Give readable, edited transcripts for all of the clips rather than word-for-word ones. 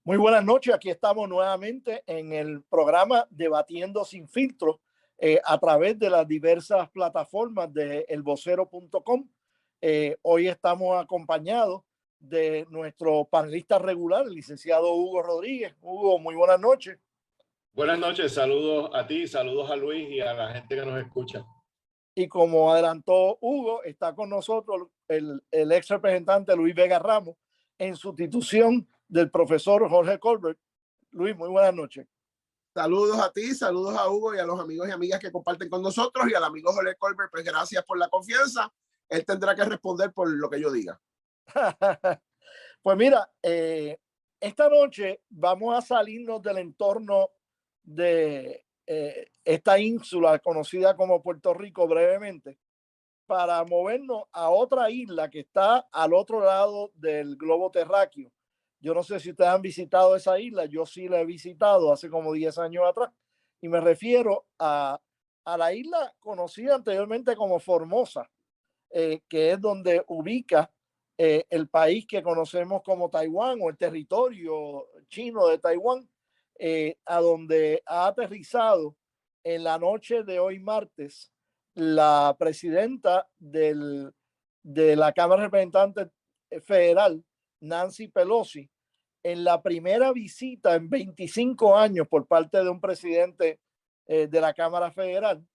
Muy buenas noches, aquí estamos nuevamente en el programa Debatiendo sin filtro a través de las diversas plataformas de elvocero.com. Hoy estamos acompañados de nuestro panelista regular, el licenciado Hugo Rodríguez. Hugo, muy buenas noches. Buenas noches, saludos a ti, saludos a Luis y a la gente que nos escucha. Y como adelantó Hugo, está con nosotros el ex representante Luis Vega Ramos en sustitución del profesor Jorge Colbert. Luis, muy buenas noches. Saludos a ti, saludos a Hugo y a los amigos y amigas que comparten con nosotros, y al amigo Jorge Colbert, pues gracias por la confianza. Él tendrá que responder por lo que yo diga. Pues mira, esta noche vamos a salirnos del entorno de esta ínsula conocida como Puerto Rico brevemente, para movernos a otra isla que está al otro lado del globo terráqueo. Yo no sé si ustedes han visitado esa isla, yo sí la he visitado hace como 10 años atrás, y me refiero a la isla conocida anteriormente como Formosa, que es donde ubica el país que conocemos como Taiwán, o el territorio chino de Taiwán, a donde ha aterrizado en la noche de hoy martes la presidenta de la Cámara de Representantes Federal, Nancy Pelosi, en la primera visita en 25 años por parte de un presidente de la Cámara Federal.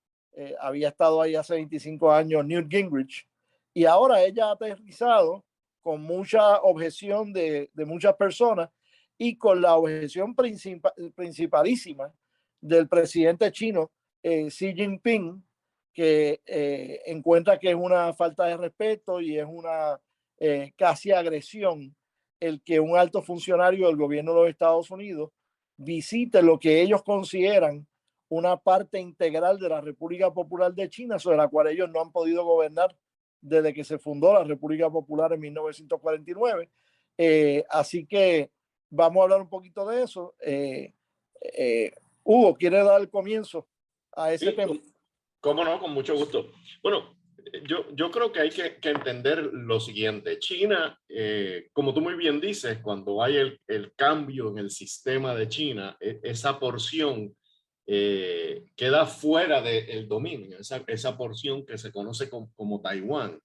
Había estado ahí hace 25 años Newt Gingrich, y ahora ella ha aterrizado con mucha objeción de muchas personas y con la objeción principalísima del presidente chino Xi Jinping, que encuentra que es una falta de respeto y es una casi agresión el que un alto funcionario del gobierno de los Estados Unidos visite lo que ellos consideran una parte integral de la República Popular de China, sobre la cual ellos no han podido gobernar desde que se fundó la República Popular en 1949. Así que vamos a hablar un poquito de eso. Hugo, ¿quiere dar el comienzo a ese tema? Cómo no, con mucho gusto. Bueno, yo creo que hay que entender lo siguiente. China, como tú muy bien dices, cuando hay el cambio en el sistema de China, esa porción queda fuera del dominio, esa porción que se conoce como Taiwán.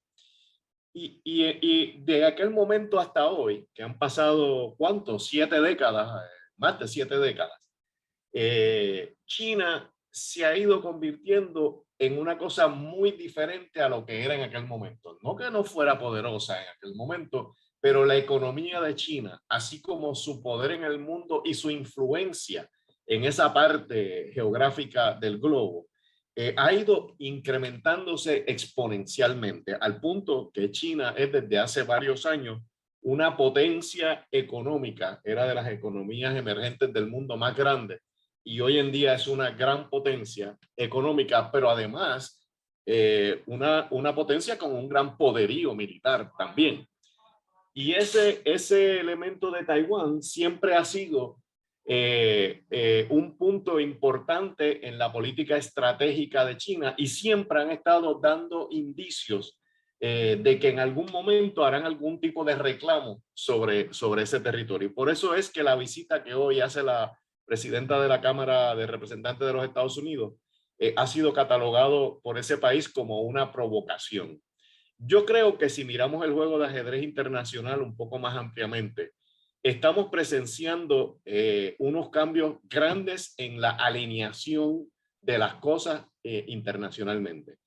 Y de aquel momento hasta hoy, que han pasado, ¿cuántos? 7 décadas, más de 7 décadas, China se ha ido convirtiendo en una cosa muy diferente a lo que era en aquel momento. No que no fuera poderosa en aquel momento, pero la economía de China, así como su poder en el mundo y su influencia en esa parte geográfica del globo, ha ido incrementándose exponencialmente, al punto que China es desde hace varios años una potencia económica, era de las economías emergentes del mundo más grandes, y hoy en día es una gran potencia económica, pero además una potencia con un gran poderío militar también. Y ese elemento de Taiwán siempre ha sido un punto importante en la política estratégica de China, y siempre han estado dando indicios de que en algún momento harán algún tipo de reclamo sobre ese territorio. Y por eso es que la visita que hoy hace la presidenta de la Cámara de Representantes de los Estados Unidos ha sido catalogado por ese país como una provocación. Yo creo que si miramos el juego de ajedrez internacional un poco más ampliamente, estamos presenciando unos cambios grandes en la alineación de las cosas internacionalmente.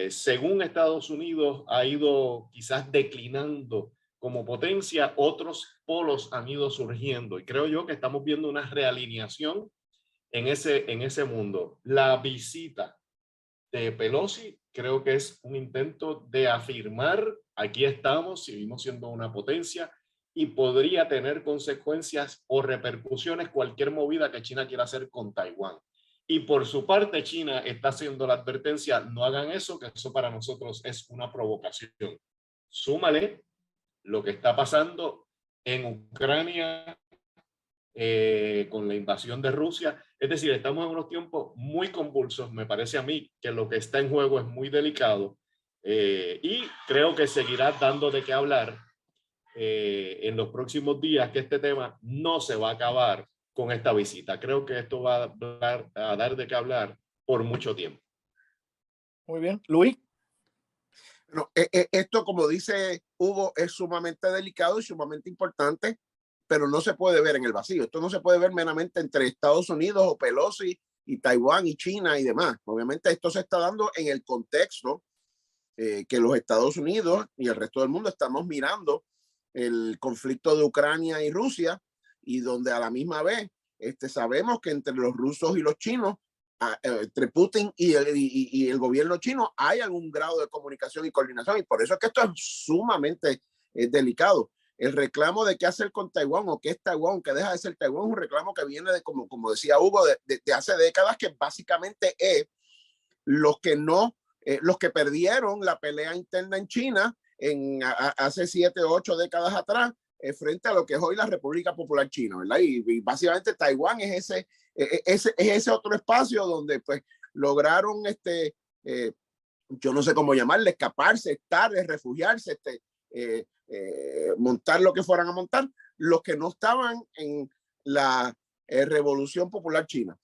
Según Estados Unidos ha ido quizás declinando como potencia, otros polos han ido surgiendo, y creo yo que estamos viendo una realineación en ese mundo. La visita de Pelosi creo que es un intento de afirmar: aquí estamos, seguimos siendo una potencia, y podría tener consecuencias o repercusiones cualquier movida que China quiera hacer con Taiwán. Y por su parte, China está haciendo la advertencia: no hagan eso, que eso para nosotros es una provocación. Súmale lo que está pasando en Ucrania con la invasión de Rusia. Es decir, estamos en unos tiempos muy convulsos. Me parece a mí que lo que está en juego es muy delicado, y creo que seguirá dando de qué hablar. en los próximos días que este tema no se va a acabar con esta visita. Creo que esto va a dar de qué hablar por mucho tiempo. Muy bien. Luis. No, esto, como dice Hugo, es sumamente delicado y sumamente importante, pero no se puede ver en el vacío. Esto no se puede ver meramente entre Estados Unidos o Pelosi y Taiwán y China y demás. Obviamente esto se está dando en el contexto que los Estados Unidos y el resto del mundo estamos mirando el conflicto de Ucrania y Rusia, y donde a la misma vez sabemos que entre los rusos y los chinos, entre Putin y el gobierno chino, hay algún grado de comunicación y coordinación, y por eso es que esto es sumamente delicado. El reclamo de qué hacer con Taiwán o qué es Taiwán, que deja de ser Taiwán, es un reclamo que viene de, como decía Hugo, de hace décadas, que básicamente es los que perdieron la pelea interna en China hace 7 o 8 décadas atrás, frente a lo que es hoy la República Popular China, ¿verdad? Y básicamente Taiwán es ese otro espacio donde pues lograron yo no sé cómo llamarle, escaparse, estar, refugiarse, montar lo que fueran a montar, los que no estaban en la Revolución Popular China.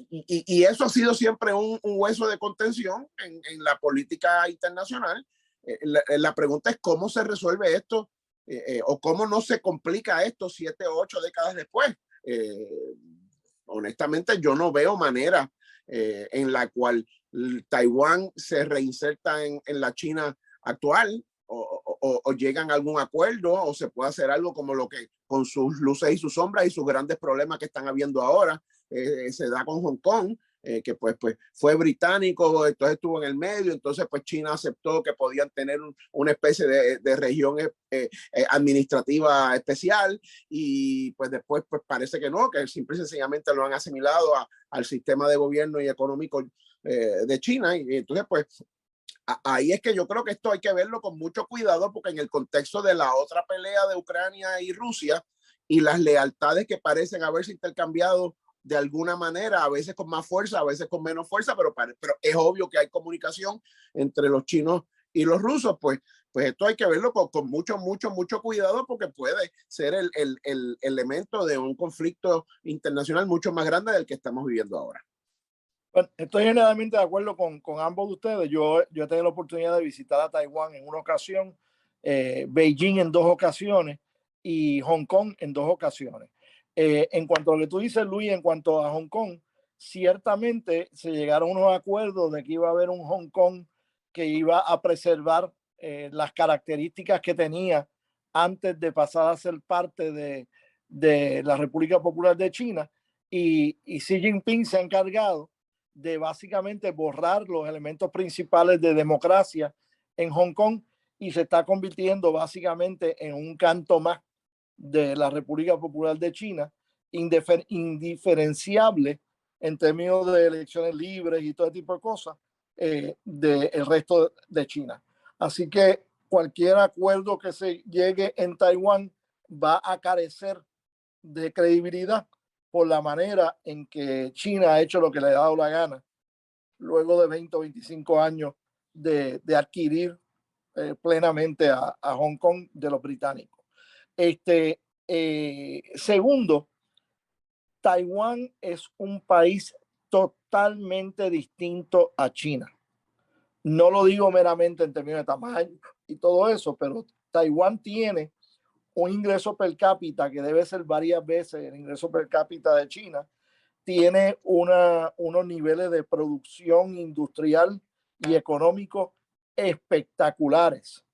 Y eso ha sido siempre un hueso de contención en la política internacional. La pregunta es cómo se resuelve esto o cómo no se complica esto 7 o 8 décadas después. Honestamente, yo no veo manera en la cual Taiwán se reinserta en la China actual o llegan a algún acuerdo o se puede hacer algo como lo que con sus luces y sus sombras y sus grandes problemas que están habiendo ahora se da con Hong Kong, que pues fue británico, entonces estuvo en el medio, entonces pues China aceptó que podían tener una especie de región administrativa especial, y pues después pues parece que no, que simple y sencillamente lo han asimilado al sistema de gobierno y económico de China, y entonces pues ahí es que yo creo que esto hay que verlo con mucho cuidado, porque en el contexto de la otra pelea de Ucrania y Rusia y las lealtades que parecen haberse intercambiado de alguna manera, a veces con más fuerza, a veces con menos fuerza, pero es obvio que hay comunicación entre los chinos y los rusos, pues esto hay que verlo con mucho cuidado, porque puede ser el elemento de un conflicto internacional mucho más grande del que estamos viviendo ahora. Bueno, estoy generalmente de acuerdo con ambos de ustedes. Yo he tenido la oportunidad de visitar a Taiwán en una ocasión, Beijing en 2 ocasiones y Hong Kong en 2 ocasiones. En cuanto a lo que tú dices, Luis, en cuanto a Hong Kong, ciertamente se llegaron a unos acuerdos de que iba a haber un Hong Kong que iba a preservar las características que tenía antes de pasar a ser parte de la República Popular de China, y Xi Jinping se ha encargado de básicamente borrar los elementos principales de democracia en Hong Kong, y se está convirtiendo básicamente en un canto más de la República Popular de China, indiferenciable en términos de elecciones libres y todo tipo de cosas del resto de China. Así que cualquier acuerdo que se llegue en Taiwán va a carecer de credibilidad por la manera en que China ha hecho lo que le ha dado la gana luego de 20 o 25 años de adquirir plenamente a Hong Kong de los británicos. Segundo, Taiwán es un país totalmente distinto a China. No lo digo meramente en términos de tamaño y todo eso, pero Taiwán tiene un ingreso per cápita que debe ser varias veces el ingreso per cápita de China. Tiene unos niveles de producción industrial y económico espectaculares.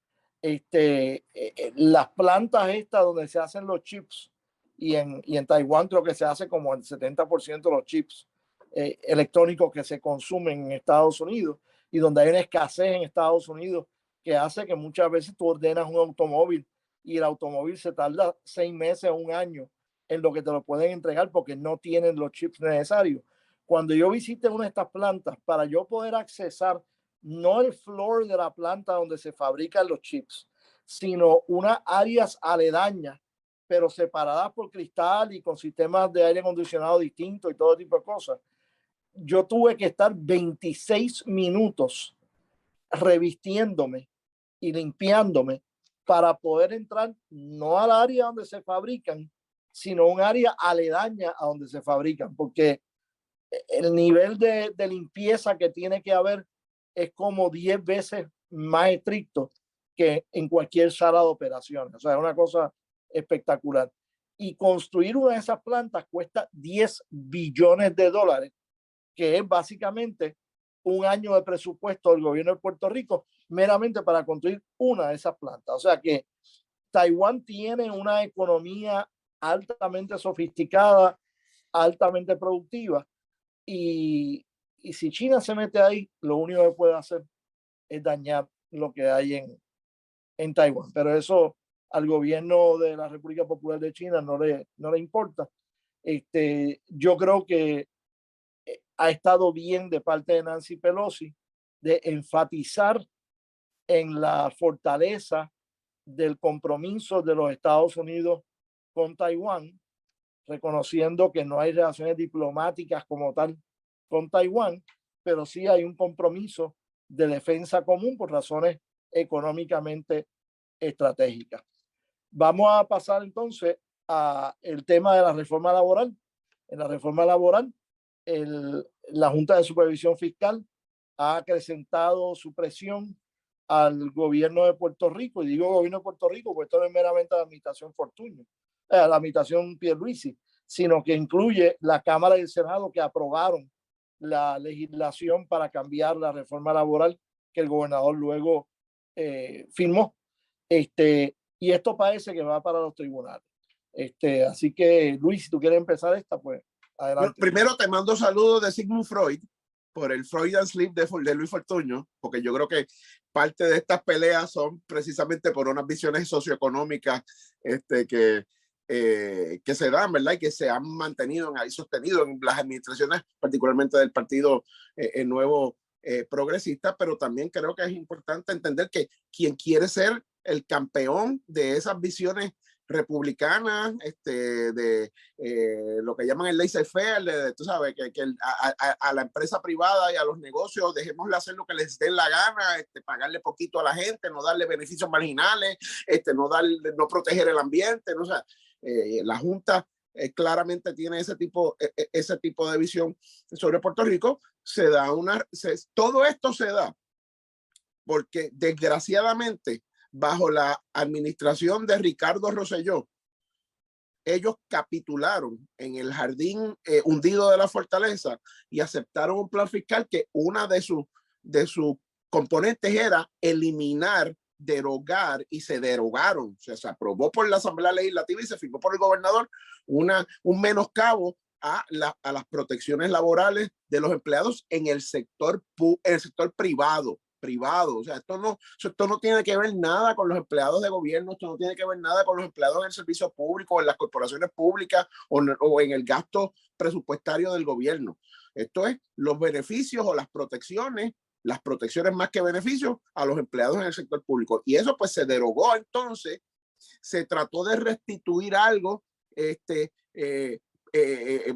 Las plantas estas donde se hacen los chips, y en Taiwán creo que se hace como el 70% de los chips electrónicos que se consumen en Estados Unidos, y donde hay una escasez en Estados Unidos que hace que muchas veces tú ordenas un automóvil y el automóvil se tarda 6 meses o 1 año en lo que te lo pueden entregar porque no tienen los chips necesarios. Cuando yo visité una de estas plantas, para yo poder accesar no el floor de la planta donde se fabrican los chips, sino unas áreas aledañas, pero separadas por cristal y con sistemas de aire acondicionado distintos y todo tipo de cosas, yo tuve que estar 26 minutos revistiéndome y limpiándome para poder entrar no al área donde se fabrican, sino un área aledaña a donde se fabrican, porque el nivel de limpieza que tiene que haber es como 10 veces más estricto que en cualquier sala de operaciones. O sea, es una cosa espectacular. Y construir una de esas plantas cuesta $10 billones, que es básicamente un año de presupuesto del gobierno de Puerto Rico meramente para construir una de esas plantas. O sea que Taiwán tiene una economía altamente sofisticada, altamente productiva, y si China se mete ahí, lo único que puede hacer es dañar lo que hay en Taiwán. Pero eso al gobierno de la República Popular de China no le importa. Yo creo que ha estado bien de parte de Nancy Pelosi de enfatizar en la fortaleza del compromiso de los Estados Unidos con Taiwán, reconociendo que no hay relaciones diplomáticas como tal con Taiwán, pero sí hay un compromiso de defensa común por razones económicamente estratégicas. Vamos a pasar entonces a el tema de la reforma laboral. En la reforma laboral, la Junta de Supervisión Fiscal ha acrecentado su presión al gobierno de Puerto Rico, y digo gobierno de Puerto Rico porque esto no es meramente la administración Fortuño, la administración Pierluisi, sino que incluye la Cámara y el Senado, que aprobaron la legislación para cambiar la reforma laboral que el gobernador luego firmó. Y esto parece que va para los tribunales. Así que, Luis, si tú quieres empezar esta, pues adelante. Primero te mando saludos de Sigmund Freud por el Freudian Slip de Luis Fortuño, porque yo creo que parte de estas peleas son precisamente por unas visiones socioeconómicas que se dan, ¿verdad? Y que se han mantenido y sostenido en las administraciones, particularmente del Partido Nuevo Progresista, pero también creo que es importante entender que quien quiere ser el campeón de esas visiones republicanas, lo que llaman el laissez-faire, tú sabes, que a la empresa privada y a los negocios dejémosle hacer lo que les dé la gana, pagarle poquito a la gente, no darle beneficios marginales, no proteger el ambiente, ¿no? O sea, la Junta claramente tiene ese tipo de visión sobre Puerto Rico. Todo esto se da porque desgraciadamente bajo la administración de Ricardo Rosselló, ellos capitularon en el jardín hundido de la fortaleza y aceptaron un plan fiscal que una de sus componentes era eliminar, derogar, y se derogaron. O sea, se aprobó por la Asamblea Legislativa y se firmó por el gobernador un menoscabo a las protecciones laborales de los empleados en el sector privado. O sea, esto no tiene que ver nada con los empleados de gobierno, esto no tiene que ver nada con los empleados del servicio público, en las corporaciones públicas o en el gasto presupuestario del gobierno. Esto es los beneficios o las protecciones más que beneficios a los empleados en el sector público. Y eso pues se derogó. Entonces se trató de restituir algo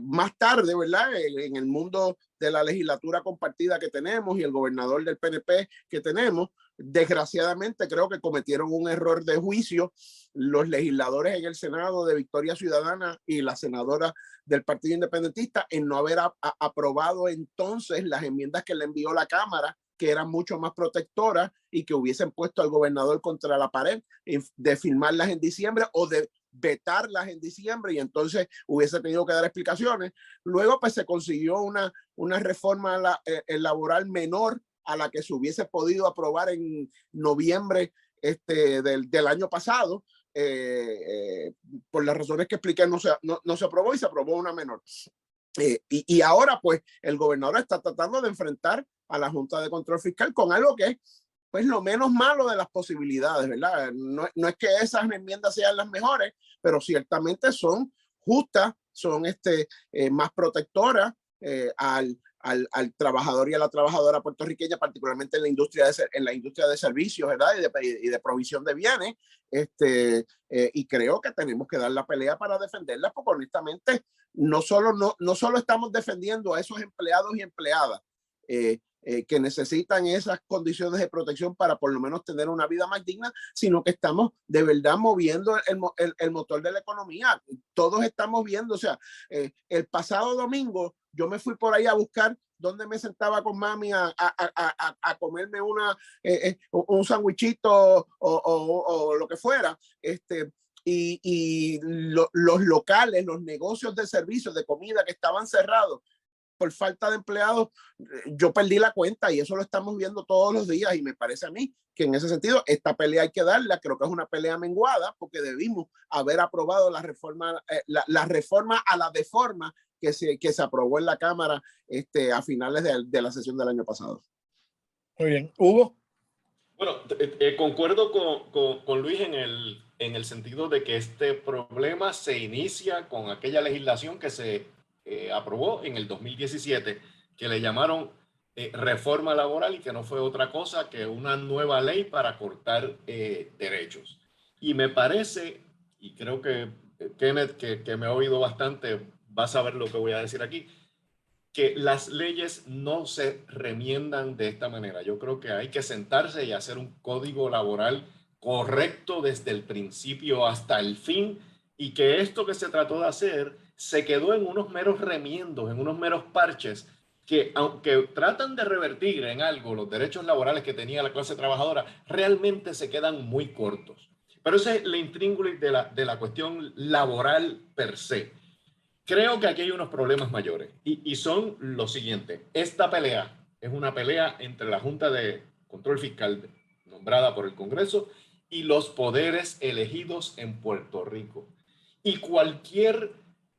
más tarde, ¿verdad? En el mundo de la legislatura compartida que tenemos y el gobernador del PNP que tenemos, desgraciadamente creo que cometieron un error de juicio los legisladores en el Senado de Victoria Ciudadana y la senadora del Partido Independentista en no haber aprobado entonces las enmiendas que le envió la Cámara, que eran mucho más protectoras y que hubiesen puesto al gobernador contra la pared de firmarlas en diciembre o de vetarlas en diciembre, y entonces hubiese tenido que dar explicaciones. Luego pues se consiguió una reforma laboral menor a la que se hubiese podido aprobar en noviembre del año pasado. Por las razones que expliqué no se aprobó y se aprobó una menor. Y ahora pues el gobernador está tratando de enfrentar a la Junta de Control Fiscal con algo que es pues lo menos malo de las posibilidades, ¿verdad? No es que esas enmiendas sean las mejores, pero ciertamente son justas, son más protectoras al trabajador y a la trabajadora puertorriqueña, particularmente en la industria de servicios, ¿verdad? Y de provisión de bienes. Y creo que tenemos que dar la pelea para defenderlas, porque honestamente no solo estamos defendiendo a esos empleados y empleadas, que necesitan esas condiciones de protección para por lo menos tener una vida más digna, sino que estamos de verdad moviendo el motor de la economía. Todos estamos viendo, o sea, el pasado domingo yo me fui por ahí a buscar dónde me sentaba con mami a comerme un sandwichito o lo que fuera, los locales, los negocios de servicios, de comida que estaban cerrados por falta de empleados, yo perdí la cuenta y eso lo estamos viendo todos los días y me parece a mí que en ese sentido esta pelea hay que darla, creo que es una pelea menguada porque debimos haber aprobado la reforma a la deforma que se aprobó en la Cámara a finales de la sesión del año pasado. Muy bien. Hugo. Bueno, concuerdo con Luis en el sentido de que este problema se inicia con aquella legislación que se aprobó en el 2017, que le llamaron reforma laboral y que no fue otra cosa que una nueva ley para cortar derechos. Y me parece, y creo que Kenneth, que me ha oído bastante, va a saber lo que voy a decir aquí, que las leyes no se remiendan de esta manera. Yo creo que hay que sentarse y hacer un código laboral correcto desde el principio hasta el fin, y que esto que se trató de hacer se quedó en unos meros remiendos, en unos meros parches, que aunque tratan de revertir en algo los derechos laborales que tenía la clase trabajadora, realmente se quedan muy cortos. Pero ese es el intríngulis de la cuestión laboral per se. Creo que aquí hay unos problemas mayores y son los siguientes. Esta pelea es una pelea entre la Junta de Control Fiscal nombrada por el Congreso y los poderes elegidos en Puerto Rico. Y cualquier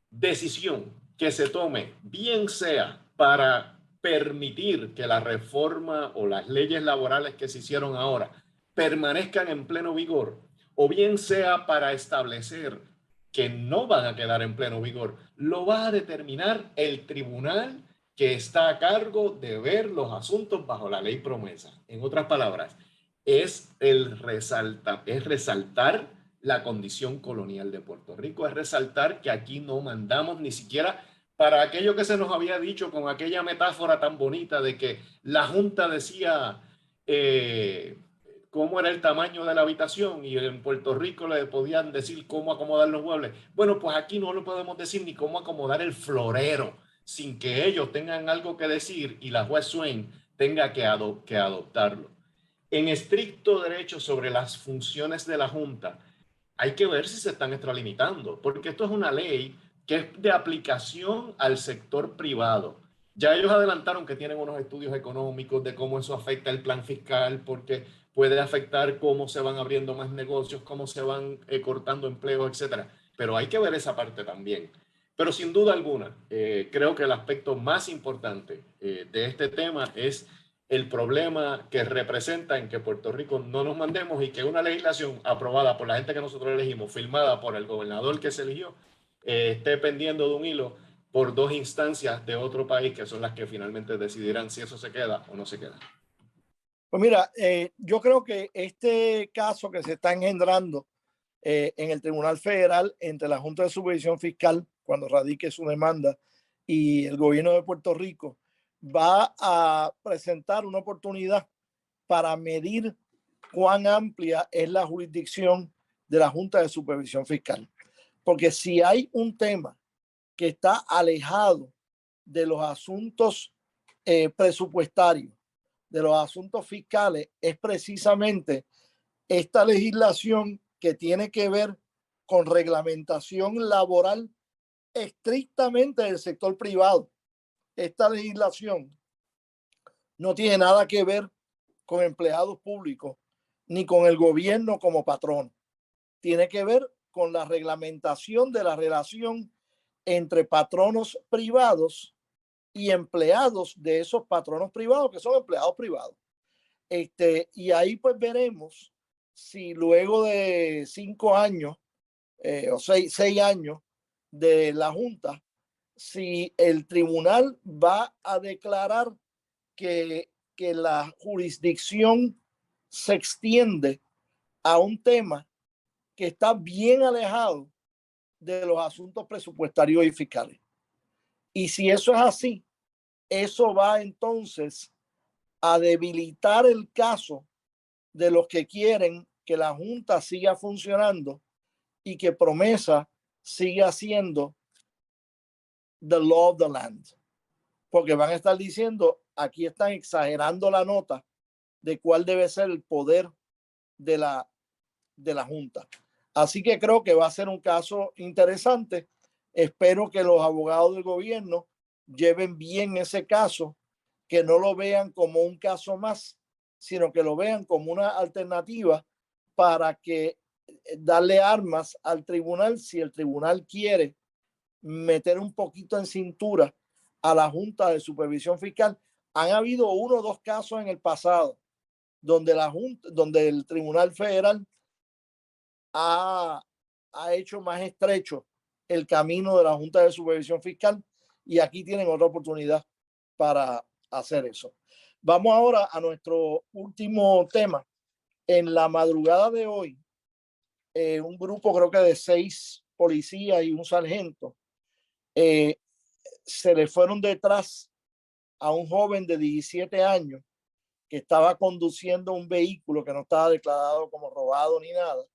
decisión que se tome, bien sea para permitir que la reforma o las leyes laborales que se hicieron ahora permanezcan en pleno vigor, o bien sea para establecer que no van a quedar en pleno vigor, lo va a determinar el tribunal que está a cargo de ver los asuntos bajo la ley promesa. En otras palabras, es resaltar la condición colonial de Puerto Rico, es resaltar que aquí no mandamos ni siquiera para aquello que se nos había dicho con aquella metáfora tan bonita de que la Junta decía cómo era el tamaño de la habitación y en Puerto Rico le podían decir cómo acomodar los muebles. Bueno, pues aquí no lo podemos decir ni cómo acomodar el florero sin que ellos tengan algo que decir y la juez Swain tenga que adoptarlo. En estricto derecho sobre las funciones de la Junta, hay que ver si se están extralimitando, porque esto es una ley que es de aplicación al sector privado. Ya ellos adelantaron que tienen unos estudios económicos de cómo eso afecta el plan fiscal, porque puede afectar cómo se van abriendo más negocios, cómo se van cortando empleos, etcétera. Pero hay que ver esa parte también. Pero sin duda alguna, creo que el aspecto más importante de este tema es el problema que representa en que Puerto Rico no nos mandemos y que una legislación aprobada por la gente que nosotros elegimos, firmada por el gobernador que se eligió, esté pendiendo de un hilo por dos instancias de otro país que son las que finalmente decidirán si eso se queda o no se queda. Pues mira, yo creo que este caso que se está engendrando en el Tribunal Federal entre la Junta de Supervisión Fiscal, cuando radique su demanda, y el gobierno de Puerto Rico, va a presentar una oportunidad para medir cuán amplia es la jurisdicción de la Junta de Supervisión Fiscal. Porque si hay un tema que está alejado de los asuntos presupuestarios, de los asuntos fiscales, es precisamente esta legislación que tiene que ver con reglamentación laboral estrictamente del sector privado. Esta legislación no tiene nada que ver con empleados públicos ni con el gobierno como patrón. Tiene que ver con la reglamentación de la relación entre patronos privados y empleados de esos patronos privados, que son empleados privados. Y ahí pues veremos si luego de 5 años o 6 años de la Junta, si el tribunal va a declarar que la jurisdicción se extiende a un tema que está bien alejado de los asuntos presupuestarios y fiscales. Y si eso es así, eso va entonces a debilitar el caso de los que quieren que la Junta siga funcionando y que Promesa siga siendo the law of the land. Porque van a estar diciendo, aquí están exagerando la nota de cuál debe ser el poder de la Junta. Así que creo que va a ser un caso interesante. Espero que los abogados del gobierno lleven bien ese caso, que no lo vean como un caso más, sino que lo vean como una alternativa para que darle armas al tribunal si el tribunal quiere meter un poquito en cintura a la Junta de Supervisión Fiscal. Han habido 1 o 2 casos en el pasado donde la Junta, donde el Tribunal Federal ha hecho más estrecho el camino de la Junta de Supervisión Fiscal, y aquí tienen otra oportunidad para hacer eso. Vamos ahora a nuestro último tema. En la madrugada de hoy, un grupo creo que de 6 policías y un sargento se le fueron detrás a un joven de 17 años que estaba conduciendo un vehículo que no estaba declarado como robado ni nada,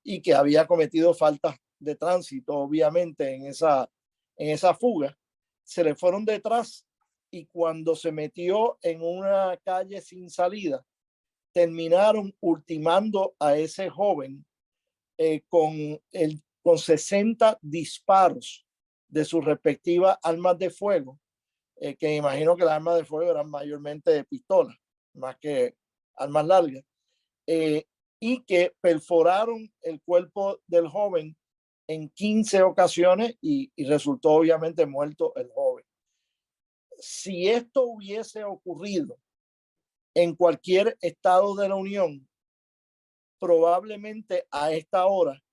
y que había cometido faltas de tránsito, obviamente, en esa fuga. Se le fueron detrás y cuando se metió en una calle sin salida, terminaron ultimando a ese joven con 60 disparos de sus respectivas armas de fuego, que imagino que las armas de fuego eran mayormente de pistola, más que armas largas, y que perforaron el cuerpo del joven en 15 ocasiones y resultó obviamente muerto el joven. Si esto hubiese ocurrido en cualquier estado de la Unión, probablemente a esta hora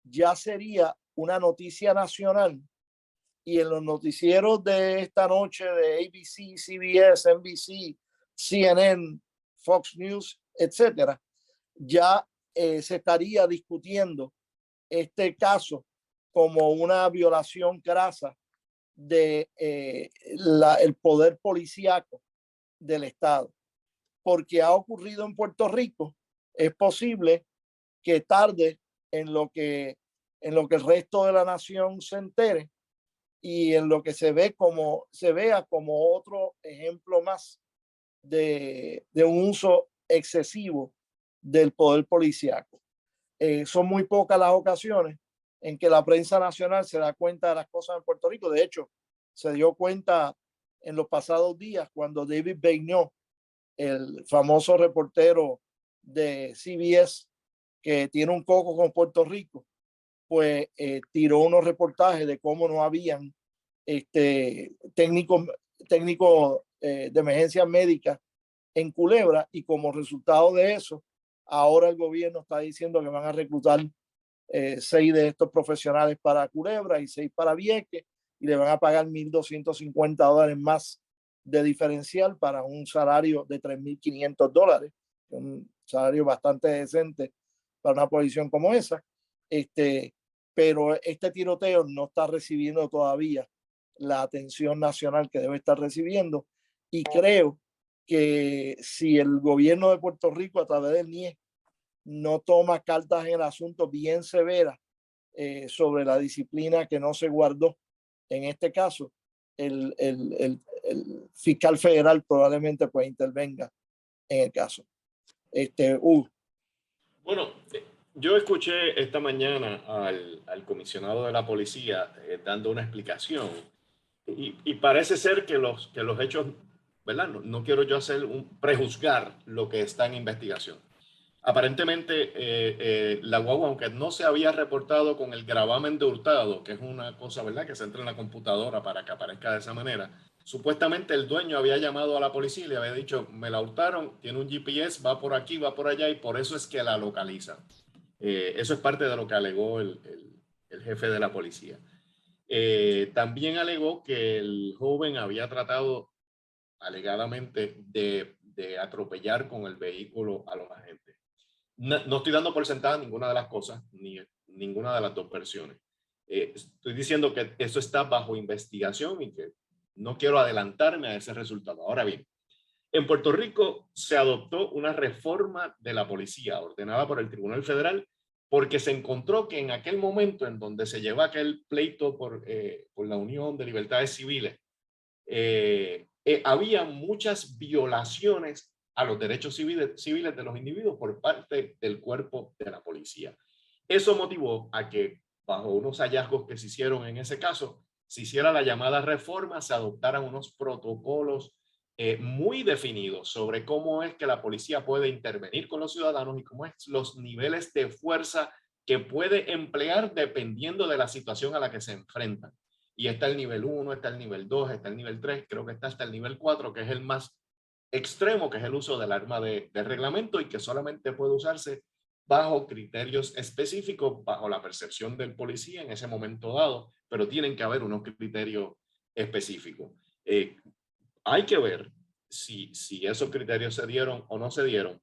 ya sería una noticia nacional, y en los noticieros de esta noche de ABC, CBS, NBC, CNN, Fox News, etcétera, ya se estaría discutiendo este caso como una violación grasa de el poder policíaco del Estado. Porque ha ocurrido en Puerto Rico, es posible que tarde en lo que el resto de la nación se entere, y en lo que se vea como otro ejemplo más de un uso excesivo del poder policíaco. Son muy pocas las ocasiones en que la prensa nacional se da cuenta de las cosas en Puerto Rico. De hecho, se dio cuenta en los pasados días cuando David Begnaud, el famoso reportero de CBS que tiene un coco con Puerto Rico, pues tiró unos reportajes de cómo no habían técnicos de emergencia médica en Culebra, y como resultado de eso, ahora el gobierno está diciendo que van a reclutar 6 de estos profesionales para Culebra y 6 para Vieques, y le van a pagar $1,250 más de diferencial para un salario de $3,500, un salario bastante decente para una posición como esa. Pero este tiroteo no está recibiendo todavía la atención nacional que debe estar recibiendo, y creo que si el gobierno de Puerto Rico a través del NIE no toma cartas en el asunto bien severas sobre la disciplina que no se guardó en este caso, el fiscal federal probablemente pues intervenga en el caso. Bueno, yo escuché esta mañana al comisionado de la policía dando una explicación, y parece ser que los hechos, ¿verdad? No quiero yo prejuzgar lo que está en investigación. Aparentemente la guagua, aunque no se había reportado con el gravamen de hurtado, que es una cosa, ¿verdad?, que se entra en la computadora para que aparezca de esa manera, supuestamente el dueño había llamado a la policía y le había dicho, me la hurtaron, tiene un GPS, va por aquí, va por allá, y por eso es que la localizan. Eso es parte de lo que alegó el jefe de la policía. También alegó que el joven había tratado alegadamente de atropellar con el vehículo a los agentes. No estoy dando por sentada ninguna de las cosas, ni ninguna de las dos versiones. Estoy diciendo que eso está bajo investigación y que no quiero adelantarme a ese resultado. Ahora bien, En Puerto Rico se adoptó una reforma de la policía ordenada por el Tribunal Federal porque se encontró que en aquel momento en donde se lleva aquel pleito por la Unión de Libertades Civiles, había muchas violaciones a los derechos civiles de los individuos por parte del cuerpo de la policía. Eso motivó a que, bajo unos hallazgos que se hicieron en ese caso, se hiciera la llamada reforma, se adoptaran unos protocolos muy definidos sobre cómo es que la policía puede intervenir con los ciudadanos y cómo es los niveles de fuerza que puede emplear dependiendo de la situación a la que se enfrentan. Y está el nivel 1, está el nivel 2, está el nivel 3, creo que está hasta el nivel 4, que es el más extremo, que es el uso del arma de reglamento y que solamente puede usarse bajo criterios específicos, bajo la percepción del policía en ese momento dado, pero tienen que haber unos criterios específicos. Hay que ver si esos criterios se dieron o no se dieron,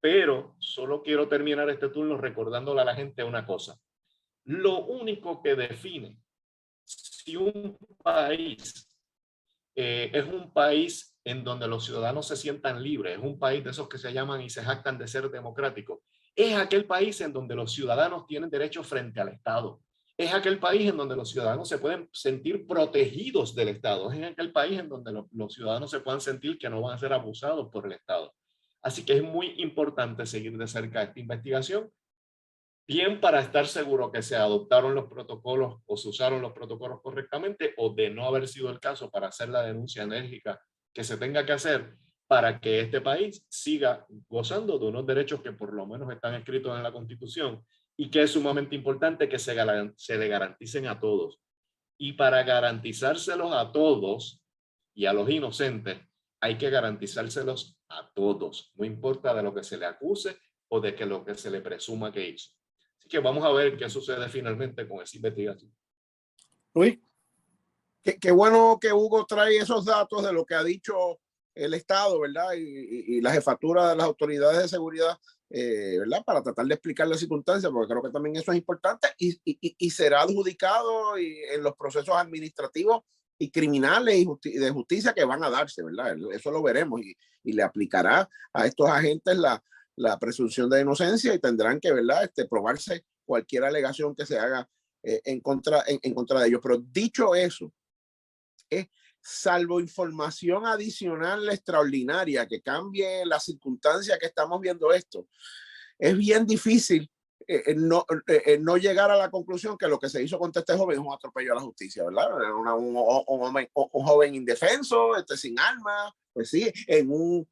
pero solo quiero terminar este turno recordándole a la gente una cosa. Lo único que define si un país es un país en donde los ciudadanos se sientan libres, es un país de esos que se llaman y se jactan de ser democráticos, es aquel país en donde los ciudadanos tienen derechos frente al Estado. Es aquel país en donde los ciudadanos se pueden sentir protegidos del Estado. Es en aquel país en donde los ciudadanos se puedan sentir que no van a ser abusados por el Estado. Así que es muy importante seguir de cerca esta investigación, bien para estar seguro que se adoptaron los protocolos o se usaron los protocolos correctamente, o de no haber sido el caso, para hacer la denuncia enérgica que se tenga que hacer para que este país siga gozando de unos derechos que por lo menos están escritos en la Constitución y que es sumamente importante que se le garanticen a todos. Y para garantizárselos a todos y a los inocentes, hay que garantizárselos a todos, no importa de lo que se le acuse o de que lo que se le presuma que hizo. Así que vamos a ver qué sucede finalmente con esa investigación. Luis. Qué bueno que Hugo trae esos datos de lo que ha dicho el Estado, ¿verdad? Y la jefatura de las autoridades de seguridad, ¿verdad? Para tratar de explicar las circunstancias, porque creo que también eso es importante y será adjudicado en los procesos administrativos y criminales y de justicia que van a darse, ¿verdad? Eso lo veremos y le aplicará a estos agentes la presunción de inocencia y tendrán que, ¿verdad? Probarse cualquier alegación que se haga en contra de ellos. Pero dicho eso, salvo información adicional extraordinaria que cambie la circunstancia que estamos viendo esto, es bien difícil no llegar a la conclusión que lo que se hizo contra este joven es un atropello a la justicia, ¿verdad? Un joven indefenso, sin armas, pues sí,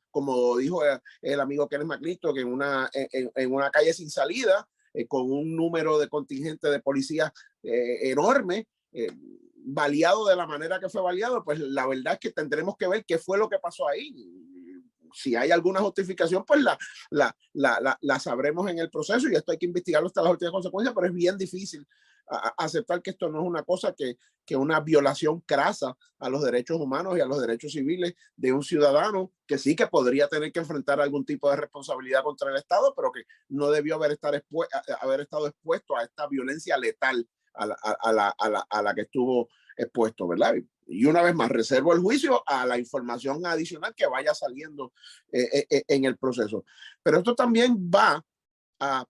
como dijo el amigo Kenneth McClintock, que en una calle sin salida, con un número de contingente de policías enorme, baleado de la manera que fue baleado, pues la verdad es que tendremos que ver qué fue lo que pasó ahí. Si hay alguna justificación, pues la sabremos en el proceso y esto hay que investigarlo hasta las últimas consecuencias, pero es bien difícil aceptar que esto no es una cosa que una violación crasa a los derechos humanos y a los derechos civiles de un ciudadano que sí que podría tener que enfrentar algún tipo de responsabilidad contra el Estado, pero que no debió haber estado expuesto a esta violencia letal a la que estuvo expuesto, ¿verdad? Y una vez más, reservo el juicio a la información adicional que vaya saliendo en el proceso. Pero esto también va a...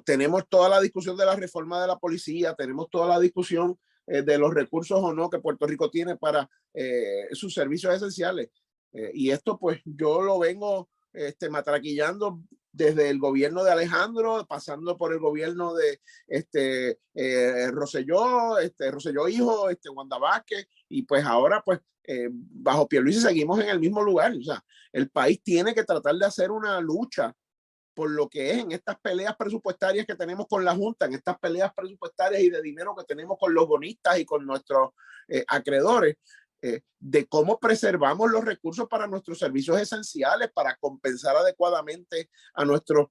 tenemos toda la discusión de la reforma de la policía, tenemos toda la discusión de los recursos o no que Puerto Rico tiene para sus servicios esenciales. Y esto pues yo lo vengo matraquillando desde el gobierno de Alejandro, pasando por el gobierno de Rosselló, Rosselló hijo, Wanda Vázquez, y pues ahora pues bajo Pierluisi seguimos en el mismo lugar. O sea, el país tiene que tratar de hacer una lucha por lo que es en estas peleas presupuestarias que tenemos con la Junta, en estas peleas presupuestarias y de dinero que tenemos con los bonistas y con nuestros acreedores, de cómo preservamos los recursos para nuestros servicios esenciales, para compensar adecuadamente a nuestros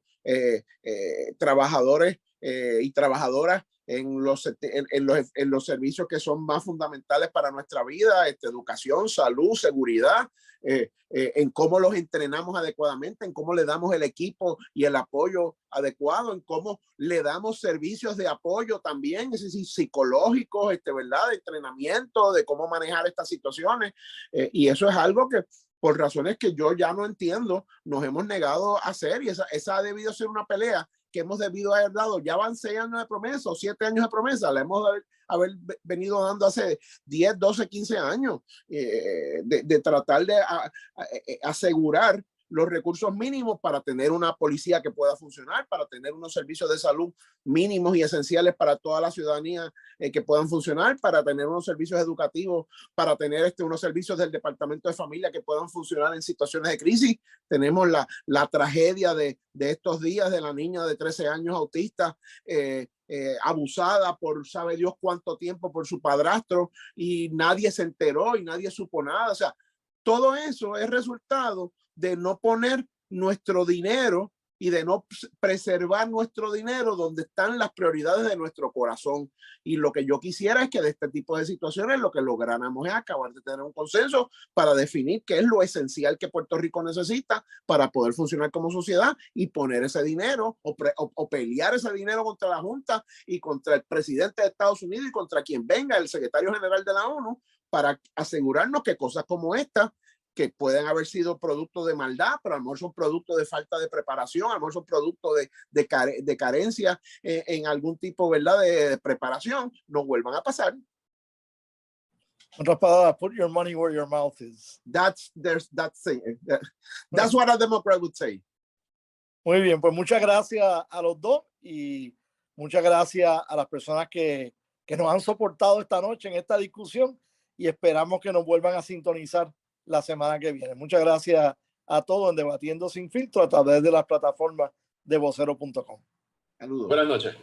trabajadores y trabajadoras en los servicios que son más fundamentales para nuestra vida, educación, salud, seguridad, en cómo los entrenamos adecuadamente, en cómo le damos el equipo y el apoyo adecuado, en cómo le damos servicios de apoyo también, es decir, psicológicos, ¿verdad? De entrenamiento, de cómo manejar estas situaciones. Y eso es algo que por razones que yo ya no entiendo, nos hemos negado a hacer, y esa ha debido ser una pelea que hemos debido haber dado. Ya van 6 años de promesa o 7 años de promesa, la hemos haber venido dando hace 10, 12, 15 años, de tratar de asegurar los recursos mínimos para tener una policía que pueda funcionar, para tener unos servicios de salud mínimos y esenciales para toda la ciudadanía que puedan funcionar, para tener unos servicios educativos, para tener unos servicios del Departamento de Familia que puedan funcionar en situaciones de crisis. Tenemos la tragedia de estos días de la niña de 13 años autista, abusada por sabe Dios cuánto tiempo por su padrastro, y nadie se enteró y nadie supo nada. O sea, todo eso es resultado de no poner nuestro dinero y de no preservar nuestro dinero donde están las prioridades de nuestro corazón. Y lo que yo quisiera es que de este tipo de situaciones lo que lográramos es acabar de tener un consenso para definir qué es lo esencial que Puerto Rico necesita para poder funcionar como sociedad, y poner ese dinero o pelear ese dinero contra la Junta y contra el presidente de Estados Unidos y contra quien venga, el secretario general de la ONU, para asegurarnos que cosas como esta, que pueden haber sido producto de maldad, pero a lo mejor son producto de falta de preparación, a lo mejor son producto de carencia en algún tipo, ¿verdad?, de preparación, no vuelvan a pasar. Otras palabras, put your money where your mouth is. That's what a Democrat would say. Muy bien, pues muchas gracias a los dos, y muchas gracias a las personas que nos han soportado esta noche en esta discusión, y esperamos que nos vuelvan a sintonizar la semana que viene. Muchas gracias a todos en Debatiendo Sin Filtro a través de las plataformas de vocero.com. Saludos. Buenas noches.